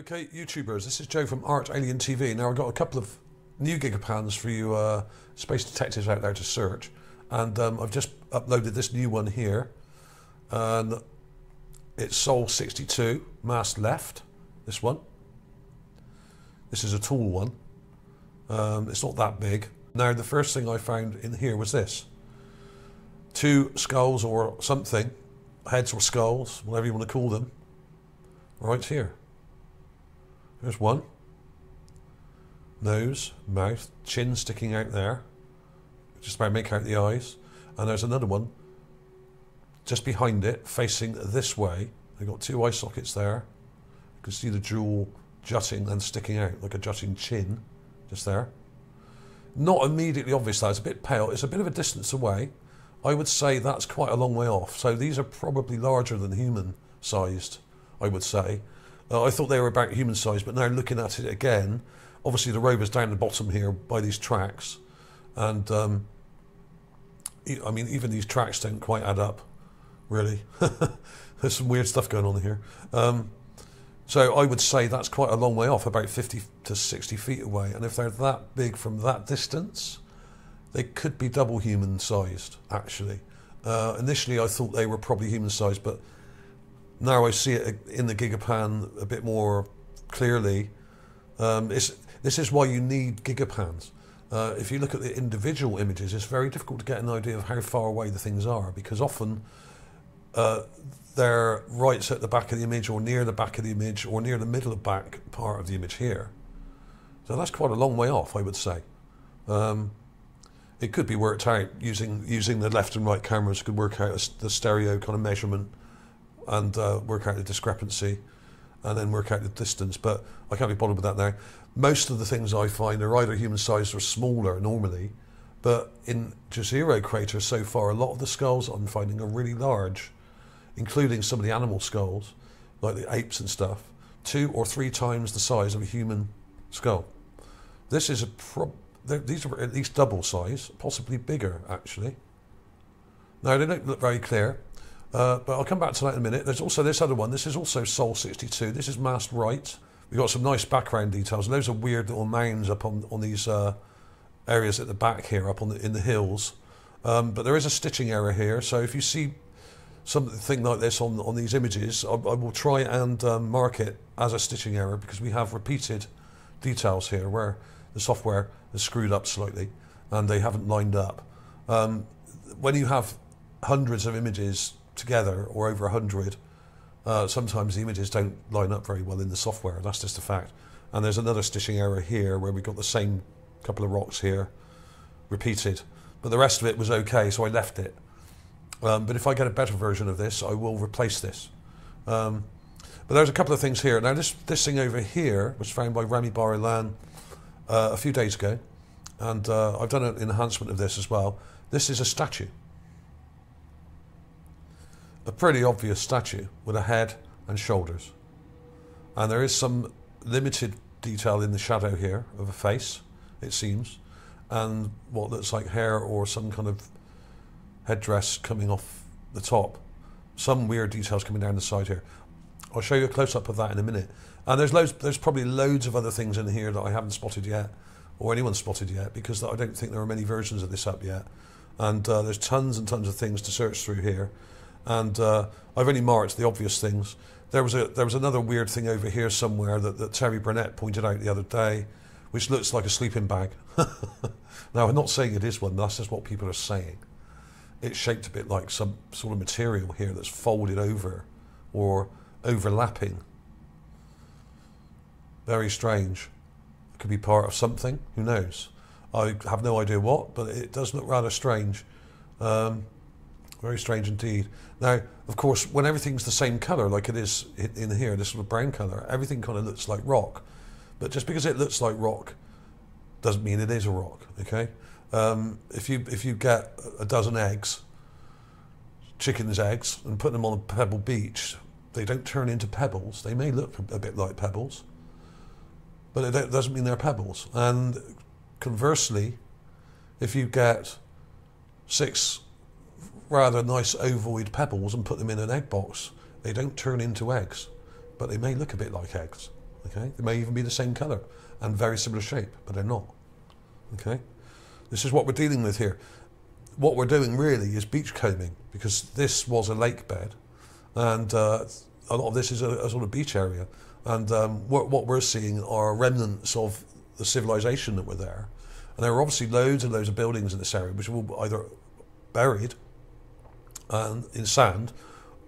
Okay, YouTubers, this is Joe from ArtAlienTV. Now I've got a couple of new Gigapans for you space detectives out there to search, and I've just uploaded this new one here, and it's Sol 62, mast left, this one. This is a tall one. It's not that big. Now the first thing I found in here was this. Two skulls or something, heads or skulls, whatever you want to call them, right here. There's one. Nose, mouth, chin sticking out there. Just about make out the eyes. And there's another one just behind it, facing this way. They've got two eye sockets there. You can see the jewel jutting and sticking out like a jutting chin, just there. Not immediately obvious though, it's a bit pale. It's a bit of a distance away. I would say that's quite a long way off. So these are probably larger than human sized, I would say. I thought they were about human size, but now looking at it again, obviously the rover's down the bottom here by these tracks, and I mean even these tracks don't quite add up, really. There's some weird stuff going on here. So I would say that's quite a long way off, about 50 to 60 feet away, and if they're that big from that distance, they could be double human sized, actually. Initially I thought they were probably human sized, but now I see it in the Gigapan a bit more clearly. This is why you need Gigapans. If you look at the individual images, it's very difficult to get an idea of how far away the things are, because often they're right at the back of the image, or near the back of the image, or near the middle of back part of the image here. So that's quite a long way off, I would say. It could be worked out using the left and right cameras, could work out the stereo kind of measurement, and work out the discrepancy, and then work out the distance, but I can't be bothered with that now. Most of the things I find are either human sized or smaller normally, but in Jezero craters so far, a lot of the skulls I'm finding are really large, including some of the animal skulls, like the apes and stuff, 2 or 3 times the size of a human skull. This is these are at least double size, possibly bigger actually. Now they don't look very clear. But I'll come back to that in a minute. There's also this other one. This is also Sol 62. This is mast right. We've got some nice background details. And those are weird little mounds up on these areas at the back here, up in the hills. But there is a stitching error here. So if you see something like this on these images, I will try and mark it as a stitching error, because we have repeated details here where the software is screwed up slightly and they haven't lined up. When you have hundreds of images together, or over 100, sometimes the images don't line up very well in the software. That's just a fact. And there's another stitching error here where we've got the same couple of rocks here repeated, but the rest of it was okay, so I left it. But if I get a better version of this, I will replace this. But there's a couple of things here. Now this thing over here was found by Rami Bar Ilan a few days ago, and I've done an enhancement of this as well. This is a statue. A pretty obvious statue with a head and shoulders, and there is some limited detail in the shadow here of a face, it seems, and what looks like hair or some kind of headdress coming off the top. Some weird details coming down the side here. I'll show you a close-up of that in a minute. And there's probably loads of other things in here that I haven't spotted yet, or anyone's spotted yet, because I don't think there are many versions of this up yet. And there's tons and tons of things to search through here. And I've only marked the obvious things. There was another weird thing over here somewhere that Terry Burnett pointed out the other day, which looks like a sleeping bag. Now, I'm not saying it is one, that's just what people are saying. It's shaped a bit like some sort of material here that's folded over or overlapping. Very strange. It could be part of something, who knows? I have no idea what, but it does look rather strange. Very strange indeed. Now, of course, when everything's the same colour, like it is in here, this sort of brown colour, everything kind of looks like rock. But just because it looks like rock doesn't mean it is a rock, okay? If you get a dozen eggs, chicken's eggs, and put them on a pebble beach, they don't turn into pebbles. They may look a bit like pebbles, but it doesn't mean they're pebbles. And conversely, if you get 6 rather nice ovoid pebbles and put them in an egg box, they don't turn into eggs, but they may look a bit like eggs. Okay, they may even be the same colour and very similar shape, but they're not. Okay, this is what we're dealing with here. What we're doing really is beach combing, because this was a lake bed, and a lot of this is a sort of beach area, and what we're seeing are remnants of the civilization that were there, and there were obviously loads and loads of buildings in this area which were either buried in sand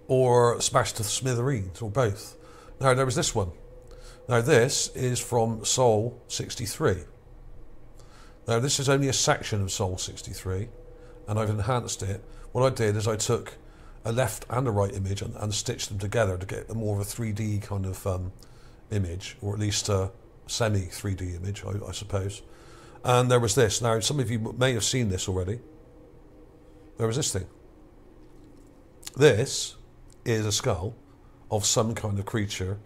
or smashed to smithereens, or both. Now there was this one. Now this is from Sol 63. Now this is only a section of Sol 63, and I've enhanced it. What I did is I took a left and a right image and stitched them together to get a more of a 3D kind of image, or at least a semi 3D image, I suppose. And there was this. Now some of you may have seen this already. There was this thing. This is a skull of some kind of creature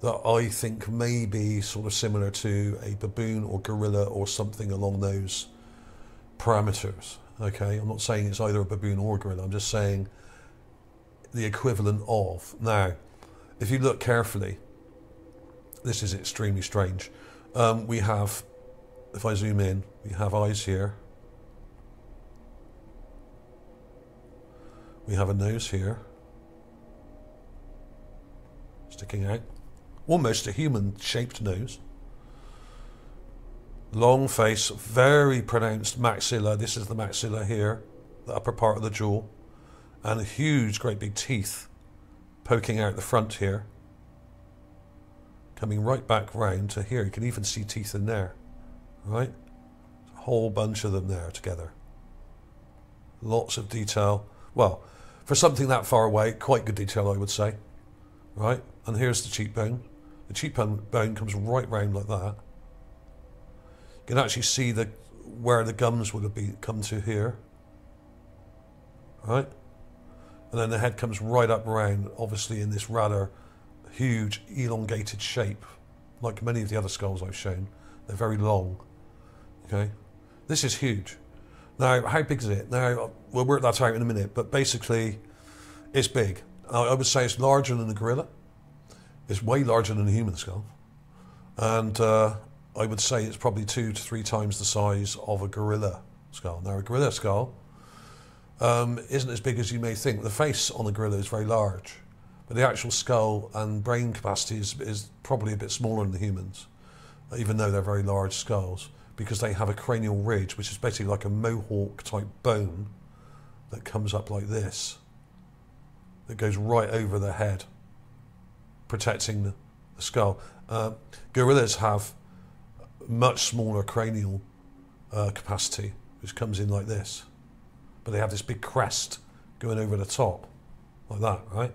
that I think may be sort of similar to a baboon or gorilla or something along those parameters. Okay, I'm not saying it's either a baboon or a gorilla, I'm just saying the equivalent of. Now, if you look carefully, this is extremely strange. We have, if I zoom in, we have eyes here. We have a nose here, sticking out. Almost a human-shaped nose. Long face, very pronounced maxilla. This is the maxilla here, the upper part of the jaw. And huge, great big teeth poking out the front here. Coming right back round to here. You can even see teeth in there. Right? A whole bunch of them there together. Lots of detail. Well, for something that far away, quite good detail, I would say. Right? And here's the cheekbone. The cheekbone comes right round like that. You can actually see where the gums would have come to here. Right? And then the head comes right up round, obviously in this rather huge, elongated shape, like many of the other skulls I've shown. They're very long. Okay? This is huge. Now, how big is it? Now, we'll work that out in a minute, but basically, it's big. I would say it's larger than a gorilla. It's way larger than a human skull. And I would say it's probably 2 to 3 times the size of a gorilla skull. Now, a gorilla skull isn't as big as you may think. The face on the gorilla is very large, but the actual skull and brain capacity is probably a bit smaller than the humans, even though they're very large skulls, because they have a cranial ridge, which is basically like a mohawk type bone that comes up like this, that goes right over the head, protecting the skull. Gorillas have much smaller cranial capacity, which comes in like this, but they have this big crest going over the top, like that, right?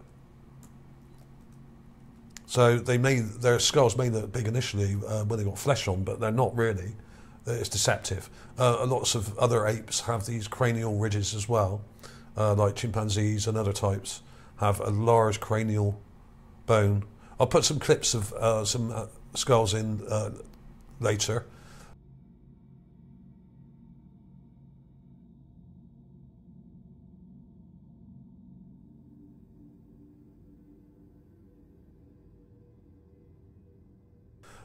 So their skulls may look big initially when they got flesh on, but they're not really. It's deceptive. Lots of other apes have these cranial ridges as well, like chimpanzees and other types have a large cranial bone. I'll put some clips of some skulls in later.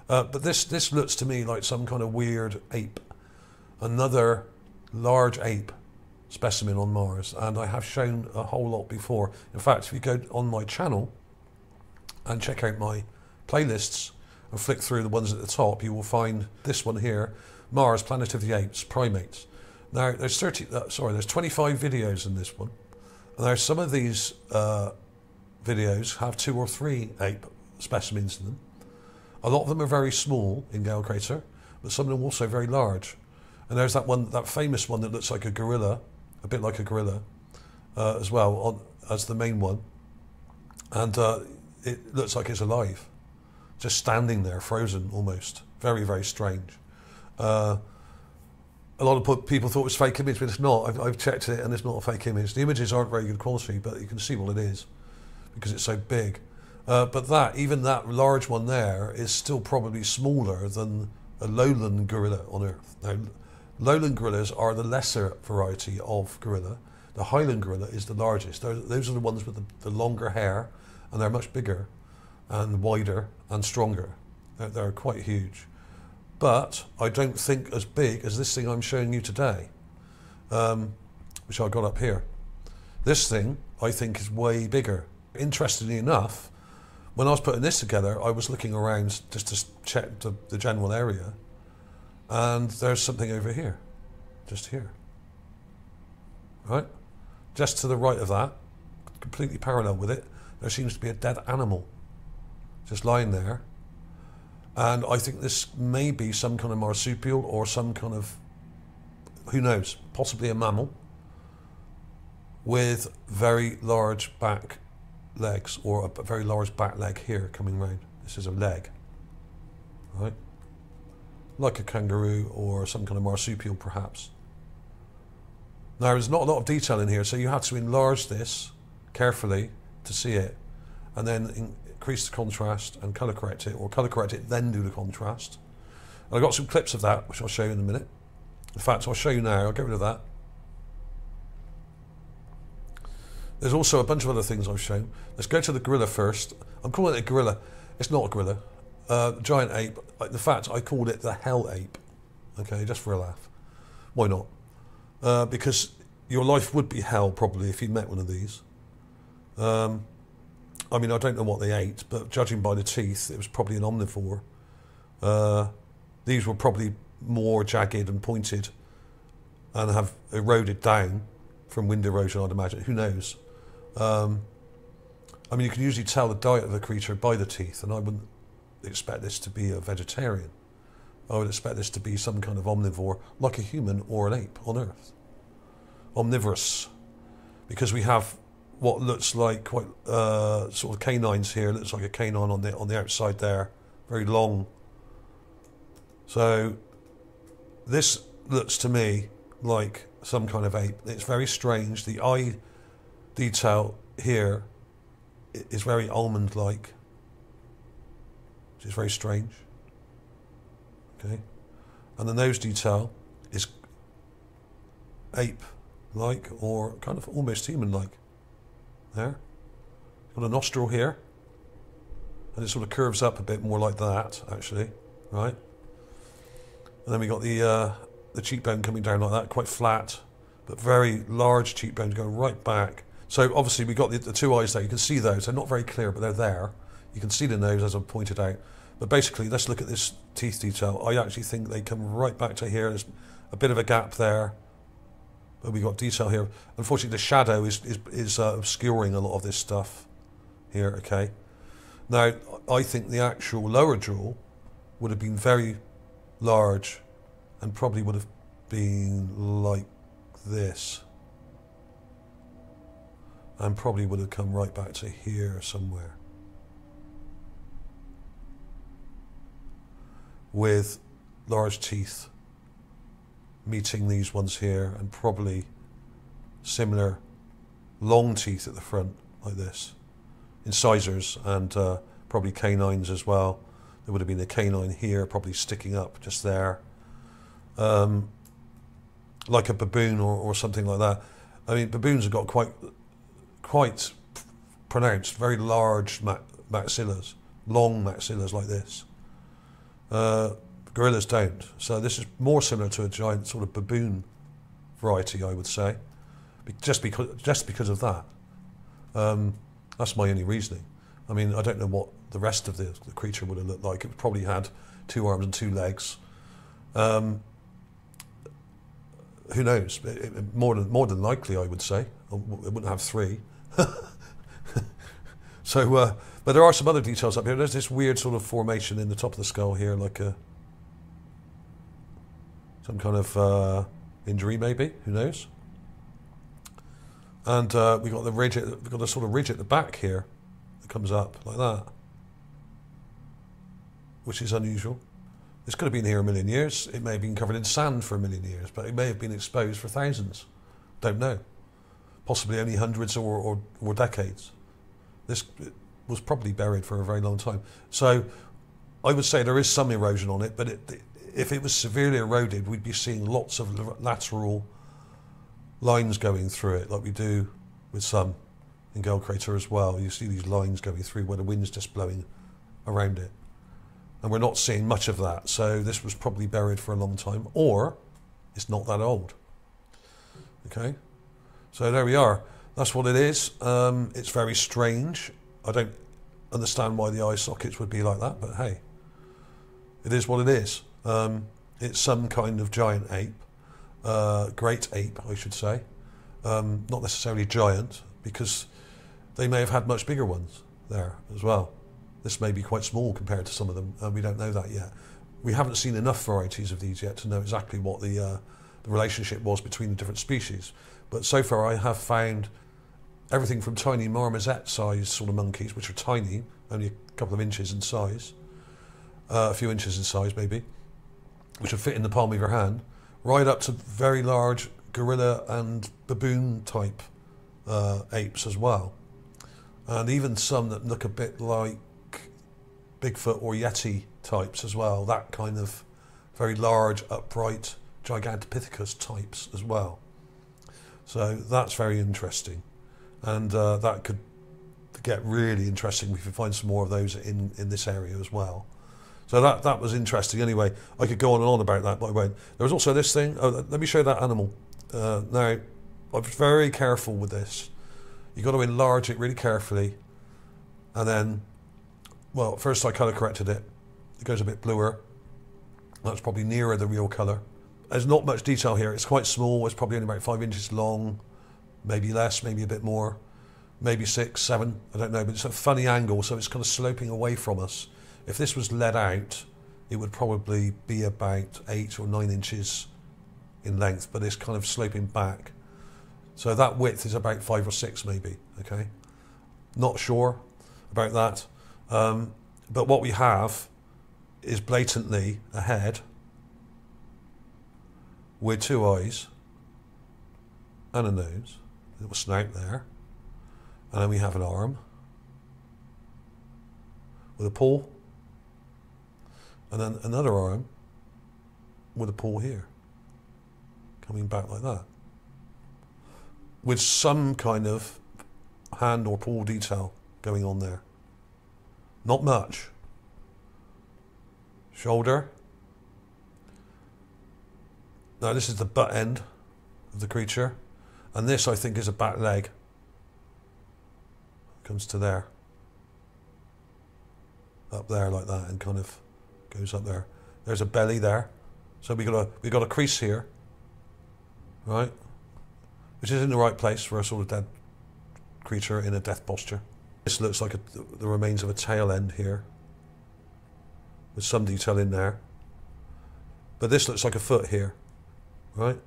But this looks to me like some kind of weird ape, another large ape specimen on Mars, and I have shown a whole lot before. In fact, if you go on my channel and check out my playlists and flick through the ones at the top, you will find this one here, Mars, Planet of the Apes, Primates. Now, there's 25 videos in this one. Now, some of these videos have 2 or 3 ape specimens in them. A lot of them are very small in Gale Crater, but some of them are also very large. And there's that one, that famous one that looks like a gorilla, a bit like a gorilla, as well, as the main one. And it looks like it's alive, just standing there, frozen almost. Very, very strange. A lot of people thought it was a fake image, but it's not. I've checked it, and it's not a fake image. The images aren't very good quality, but you can see what it is because it's so big. But even that large one there is still probably smaller than a lowland gorilla on Earth. Now, lowland gorillas are the lesser variety of gorilla. The highland gorilla is the largest. Those are the ones with the longer hair, and they're much bigger and wider and stronger. They're quite huge. But I don't think as big as this thing I'm showing you today, which I got up here. This thing, I think, is way bigger. Interestingly enough, when I was putting this together, I was looking around just to check the general area, and there's something over here, just here. Right? Just to the right of that, completely parallel with it, there seems to be a dead animal just lying there. And I think this may be some kind of marsupial or some kind of, who knows, possibly a mammal with very large back legs, or a very large back leg here coming round. This is a leg, right? Like a kangaroo or some kind of marsupial perhaps. Now there's not a lot of detail in here, so you have to enlarge this carefully to see it, and then increase the contrast and colour correct it, or colour correct it then do the contrast. And I've got some clips of that which I'll show you in a minute. In fact, I'll show you now. I'll get rid of that. There's also a bunch of other things I've shown. Let's go to the gorilla first. I'm calling it a gorilla. It's not a gorilla. Giant ape. In fact, I called it the Hell Ape. Okay, just for a laugh. Why not? Because your life would be hell probably if you met one of these. I mean, I don't know what they ate, but judging by the teeth, it was probably an omnivore. These were probably more jagged and pointed and have eroded down from wind erosion, I'd imagine. Who knows? I mean, you can usually tell the diet of a creature by the teeth, and I wouldn't expect this to be a vegetarian. I would expect this to be some kind of omnivore, like a human or an ape on Earth. Omnivorous, because we have what looks like quite sort of canines here. It looks like a canine on the outside there, very long. So this looks to me like some kind of ape. It's very strange. The eye detail here is very almond-like, which is very strange. Okay, and the nose detail is ape-like, or kind of almost human-like. There, got a nostril here, and it sort of curves up a bit more like that, actually, right? And then we got the cheekbone coming down like that, quite flat, but very large cheekbones going right back. So obviously we got the two eyes there. You can see those. They're not very clear, but they're there. You can see the nose, as I've pointed out. But basically, let's look at this teeth detail. I actually think they come right back to here. There's a bit of a gap there. But we got detail here. Unfortunately, the shadow is obscuring a lot of this stuff here, okay? Now, I think the actual lower jaw would have been very large and probably would have been like this. And probably would have come right back to here somewhere. With large teeth meeting these ones here, and probably similar long teeth at the front like this, incisors, and probably canines as well. There would have been a canine here, probably sticking up just there, like a baboon or something like that. I mean, baboons have got quite pronounced, very large maxillas, long maxillas like this. Gorillas don't. So this is more similar to a giant sort of baboon variety, I would say, just because of that. That's my only reasoning. I mean, I don't know what the rest of the creature would have looked like. It probably had 2 arms and 2 legs. Who knows? More than likely, I would say. It wouldn't have 3. So, but there are some other details up here. There's this weird sort of formation in the top of the skull here, like some kind of injury, maybe. Who knows? And we got a sort of ridge at the back here that comes up like that, which is unusual. This could have been here a million years. It may have been covered in sand for a million years, but it may have been exposed for thousands. Don't know. Possibly only hundreds or decades. This was probably buried for a very long time. So I would say there is some erosion on it, but if it was severely eroded, we'd be seeing lots of lateral lines going through it, like we do with some in Gull Crater as well. You see these lines going through where the wind's just blowing around it. and we're not seeing much of that. So this was probably buried for a long time, or it's not that old. Okay, so there we are. That's what it is. It's very strange. I don't understand why the eye sockets would be like that, but hey, it is what it is. It's some kind of giant ape, great ape, I should say. Not necessarily giant, because they may have had much bigger ones there as well. This may be quite small compared to some of them, and we don't know that yet. We haven't seen enough varieties of these yet to know exactly what the relationship was between the different species. But so far I have found everything from tiny marmoset-sized sort of monkeys, which are tiny, only a couple of inches in size, a few inches in size maybe, which would fit in the palm of your hand, right up to very large gorilla and baboon type apes as well. And even some that look a bit like Bigfoot or Yeti types as well, that kind of very large, upright, Gigantopithecus types as well. So that's very interesting. And that could get really interesting if we find some more of those in this area as well. So that was interesting. Anyway, I could go on and on about that, but I won't. There was also this thing. Oh, let me show you that animal. Now, I'm very careful with this. You've got to enlarge it really carefully. And then, well, first I colour corrected it. It goes a bit bluer. That's probably nearer the real colour. There's not much detail here. It's quite small. It's probably only about 5 inches long. Maybe less, maybe a bit more. Maybe 6, 7, I don't know. But it's a funny angle, so it's kind of sloping away from us. If this was let out, it would probably be about 8 or 9 inches in length, but it's kind of sloping back. So that width is about 5 or 6 maybe, okay? Not sure about that. But what we have is blatantly a head with 2 eyes and a nose, a little snout there, and then we have an arm with a paw, and then another arm with a paw here, coming back like that, with some kind of hand or paw detail going on there. Not much. Shoulder. Now this is the butt end of the creature, and this I think is a back leg. Comes to there. Up there like that, and kind of goes up there. There's a belly there. So we got a crease here, right? Which is in the right place for a sort of dead creature in a death posture. This looks like the remains of a tail end here, with some detail in there. But this looks like a foot here, right?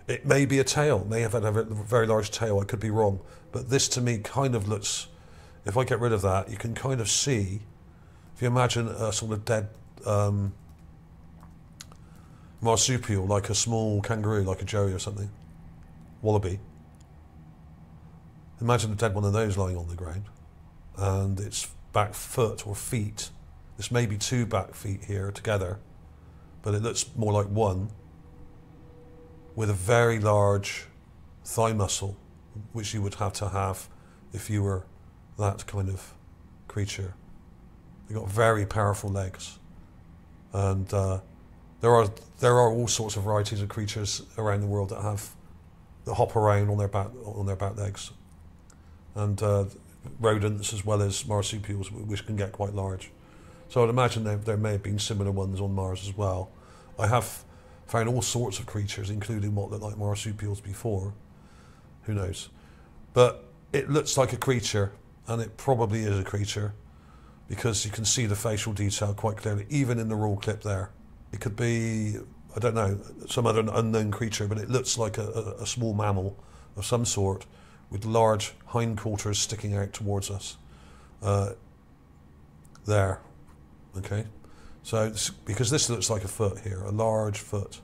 It may be a tail, may have had a very large tail, I could be wrong. But this to me kind of looks, if I get rid of that, you can kind of see, if you imagine a sort of dead marsupial, like a small kangaroo, like a joey or something, wallaby. Imagine a dead one of those lying on the ground, and its back foot or feet, this may be 2 back feet here together, but it looks more like one, with a very large thigh muscle, which you would have to have if you were that kind of creature. They've got very powerful legs, and there are all sorts of varieties of creatures around the world that hop around on their back legs, and rodents as well as marsupials, which can get quite large. So I'd imagine there may have been similar ones on Mars as well. I have found all sorts of creatures, including what looked like marsupials before. Who knows? But it looks like a creature, and it probably is a creature, because you can see the facial detail quite clearly, even in the raw clip there. It could be, I don't know, some other unknown creature, but it looks like a small mammal of some sort with large hindquarters sticking out towards us. There, okay? So, because this looks like a foot here, a large foot.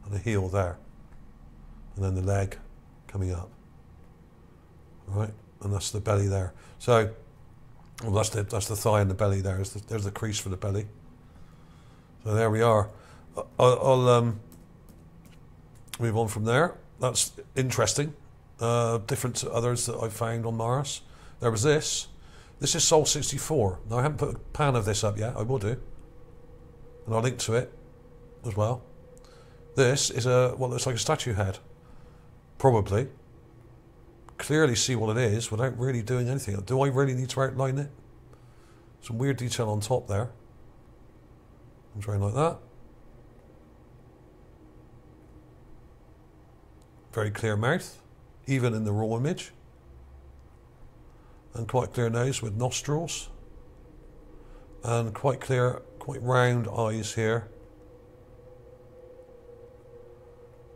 And a heel there. And then the leg coming up. All right? And that's the belly there. So, well, that's the thigh and the belly there. There's the crease for the belly. So there we are. I'll move on from there. That's interesting. Different to others that I've found on Mars. There was this. This is Sol 64. Now I haven't put a pan of this up yet. I will do, and I'll link to it as well. This is what looks like a statue head. Probably. Clearly see what it is without really doing anything. Do I really need to outline it? Some weird detail on top there. I'm trying like that. Very clear mouth, even in the raw image. And quite clear nose with nostrils. And quite clear, quite round eyes here.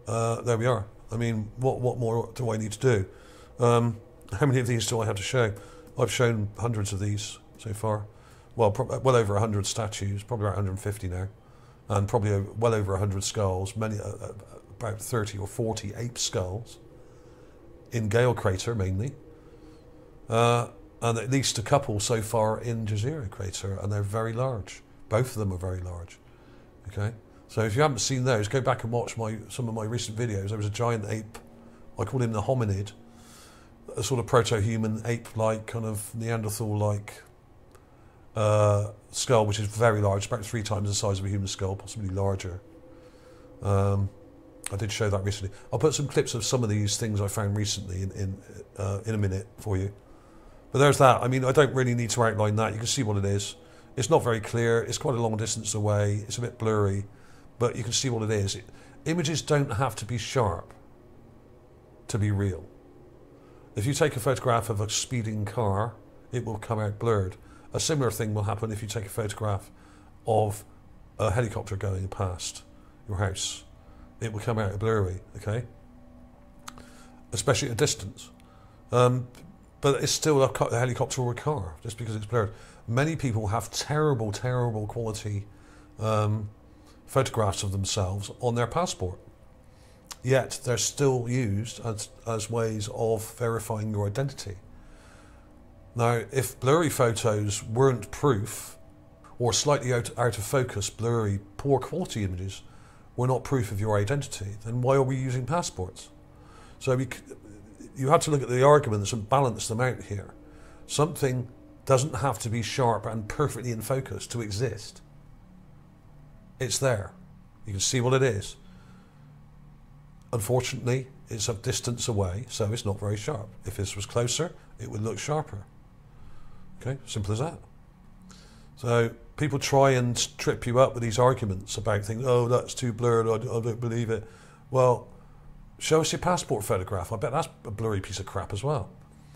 There we are. I mean, what more do I need to do? How many of these do I have to show? I've shown hundreds of these so far. Well, well over 100 statues, probably about 150 now. And probably well over 100 skulls, many, about 30 or 40 ape skulls. In Gale Crater, mainly. And at least a couple so far in Jezero Crater, and they're very large. Both of them are very large. Okay? So if you haven't seen those, go back and watch some of my recent videos. There was a giant ape, I call him the hominid, a sort of proto-human ape-like, kind of Neanderthal-like skull, which is very large, about 3 times the size of a human skull, possibly larger. I did show that recently. I'll put some clips of some of these things I found recently in a minute for you. But there's that. I mean, I don't really need to outline that. You can see what it is. It's not very clear. It's quite a long distance away. It's a bit blurry. But you can see what it is. Images don't have to be sharp to be real. If you take a photograph of a speeding car, it will come out blurred. A similar thing will happen if you take a photograph of a helicopter going past your house. It will come out blurry, okay? Especially at a distance. But it's still a helicopter or a car, just because it's blurred. Many people have terrible, terrible quality photographs of themselves on their passport. Yet they're still used as ways of verifying your identity. Now, if blurry photos weren't proof, or slightly out of focus, blurry, poor quality images were not proof of your identity, then why are we using passports? So you have to look at the arguments and balance them out here. Something doesn't have to be sharp and perfectly in focus to exist. It's there. You can see what it is. Unfortunately, it's a distance away, so it's not very sharp. If this was closer, it would look sharper. Okay, simple as that. So people try and trip you up with these arguments about things. Oh, that's too blurred, I don't believe it. Well, show us your passport photograph. I bet that's a blurry piece of crap as well.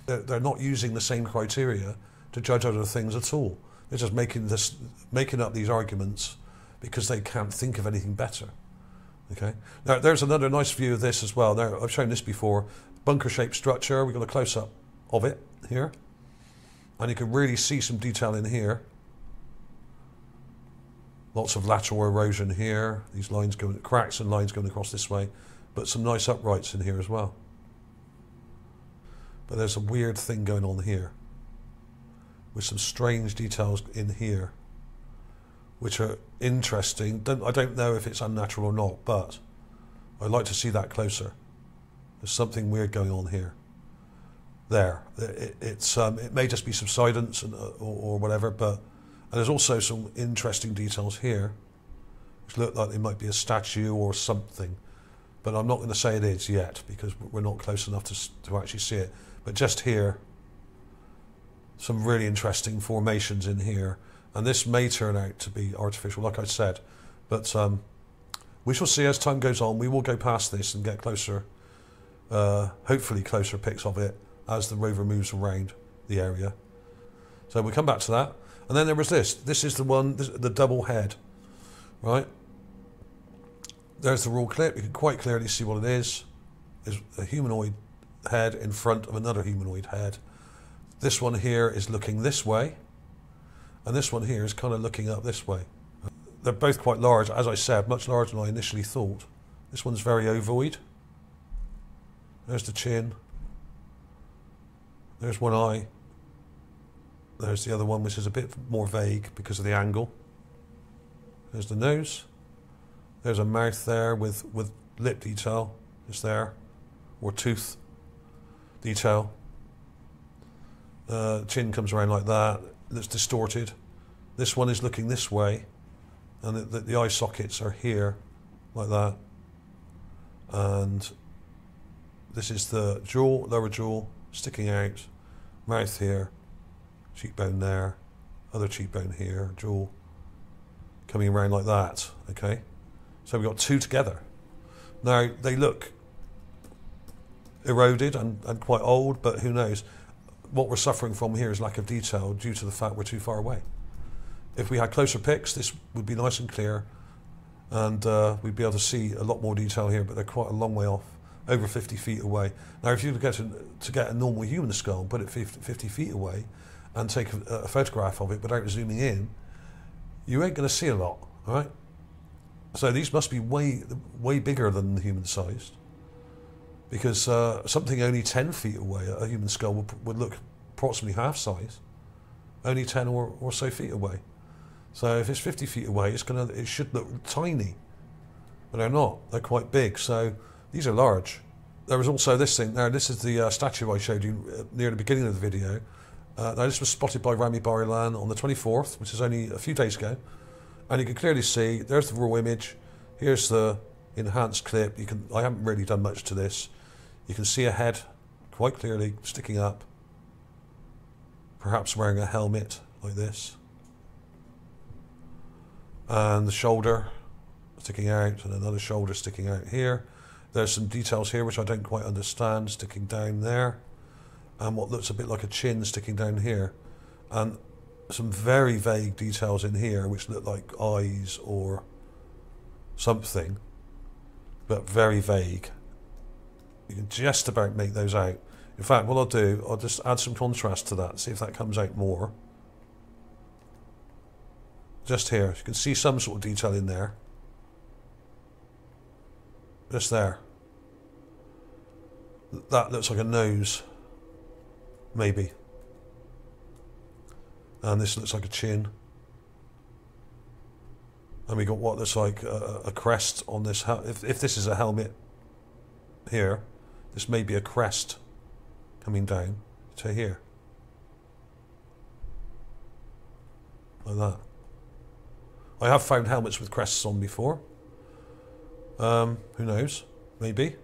They're not using the same criteria to judge other things at all. They're just making up these arguments because they can't think of anything better. Okay. Now there's another nice view of this as well. Now I've shown this before. Bunker-shaped structure. We've got a close-up of it here, and you can really see some detail in here. Lots of lateral erosion here. These lines going, cracks and lines going across this way, but some nice uprights in here as well. But there's a weird thing going on here, with some strange details in here, which are interesting. I don't know if it's unnatural or not, but I'd like to see that closer. There's something weird going on here. There, it may just be subsidence or whatever, but and there's also some interesting details here, which look like they might be a statue or something, but I'm not going to say it is yet because we're not close enough to actually see it. But just here, some really interesting formations in here. And this may turn out to be artificial, like I said. But we shall see as time goes on. We will go past this and get closer, hopefully closer pics of it as the rover moves around the area. So we'll come back to that. And then there was this. This is the one, the double head, right? There's the raw clip. You can quite clearly see what it is. There's a humanoid head in front of another humanoid head. This one here is looking this way. And this one here is kind of looking up this way. They're both quite large, as I said, much larger than I initially thought. This one's very ovoid. There's the chin. There's one eye. There's the other one, which is a bit more vague because of the angle. There's the nose. There's a mouth there with lip detail, just there, or tooth detail. Chin comes around like that. That's distorted. This one is looking this way, and the eye sockets are here, like that. And this is the jaw, lower jaw, sticking out, mouth here, cheekbone there, other cheekbone here, jaw, coming around like that, okay? So we've got two together. Now, they look eroded and quite old, but who knows? What we're suffering from here is lack of detail due to the fact we're too far away. If we had closer pics, this would be nice and clear, and we'd be able to see a lot more detail here, but they're quite a long way off, over 50 feet away. Now, if you were to get a normal human skull, put it 50 feet away, and take a photograph of it without zooming in, you ain't going to see a lot, all right? So these must be way bigger than the human sized, because something only 10 feet away, a human skull would look approximately half size, only 10 or so feet away. So if it's 50 feet away, it should look tiny, but they're not. They're quite big. So these are large. There was also this thing. Now this is the statue I showed you near the beginning of the video. Now this was spotted by Rami Bar Ilan on the 24th, which is only a few days ago, and you can clearly see there's the raw image. Here's the enhanced clip. I haven't really done much to this. You can see a head quite clearly sticking up, perhaps wearing a helmet like this, and the shoulder sticking out, and another shoulder sticking out here. There's some details here which I don't quite understand, sticking down there, and what looks a bit like a chin sticking down here, and some very vague details in here which look like eyes or something, but very vague. You can just about make those out. In fact, what I'll do, I'll just add some contrast to that, see if that comes out more. Just here, you can see some sort of detail in there. Just there. That looks like a nose, maybe. And this looks like a chin. And we got what looks like a crest on this. If this is a helmet here, this may be a crest coming down to here. Like that. I have found helmets with crests on before. Who knows? Maybe.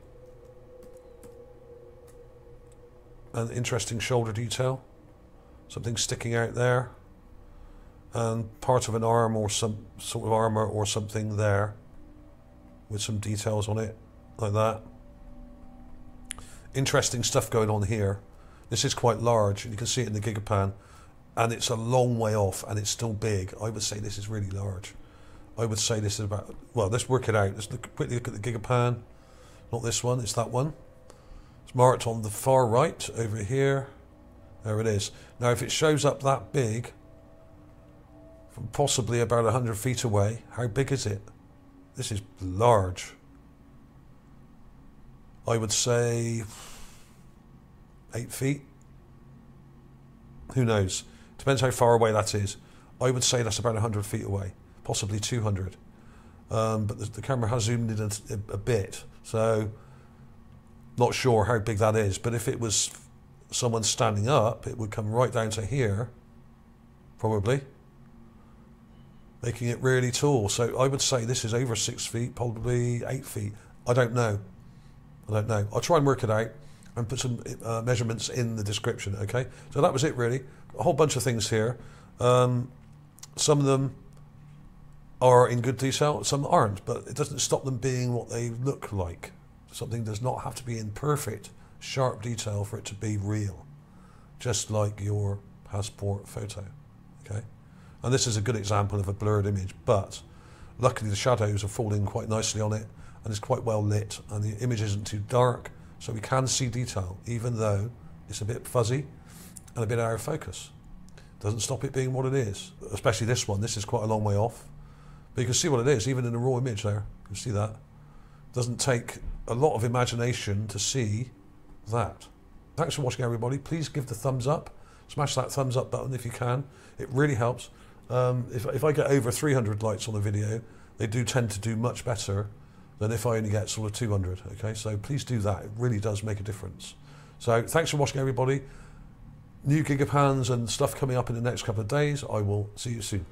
An interesting shoulder detail. Something sticking out there. And part of an arm or some sort of armor or something there. With some details on it. Like that. Interesting stuff going on here. This is quite large, and you can see it in the Gigapan, and it's a long way off, and it's still big. I would say this is really large. I would say this is about, well, let's work it out. Let's quickly look at the Gigapan. Not this one, it's that one. It's marked on the far right, over here. There it is. Now, if it shows up that big, from possibly about 100 feet away, how big is it? This is large. I would say 8 feet. Who knows? Depends how far away that is. I would say that's about 100 feet away, possibly 200. But the camera has zoomed in a bit, so not sure how big that is. But if it was someone standing up, it would come right down to here, probably, making it really tall. So I would say this is over 6 feet, probably 8 feet. I don't know. I'll try and work it out and put some measurements in the description, okay? So that was it, really. A whole bunch of things here. Some of them are in good detail, some aren't, but it doesn't stop them being what they look like. Something does not have to be in perfect, sharp detail for it to be real, just like your passport photo, okay? And this is a good example of a blurred image, but luckily the shadows are falling quite nicely on it, and it's quite well lit, and the image isn't too dark, so we can see detail, even though it's a bit fuzzy and a bit out of focus. Doesn't stop it being what it is, especially this one. This is quite a long way off, but you can see what it is, even in the raw image there. You can see that. It doesn't take a lot of imagination to see that. Thanks for watching, everybody. Please give the thumbs up. Smash that thumbs up button if you can. It really helps. If I get over 300 likes on a video, they do tend to do much better than if I only get sort of 200, okay? So please do that. It really does make a difference. So thanks for watching, everybody. new Gigapans and stuff coming up in the next couple of days. I will see you soon.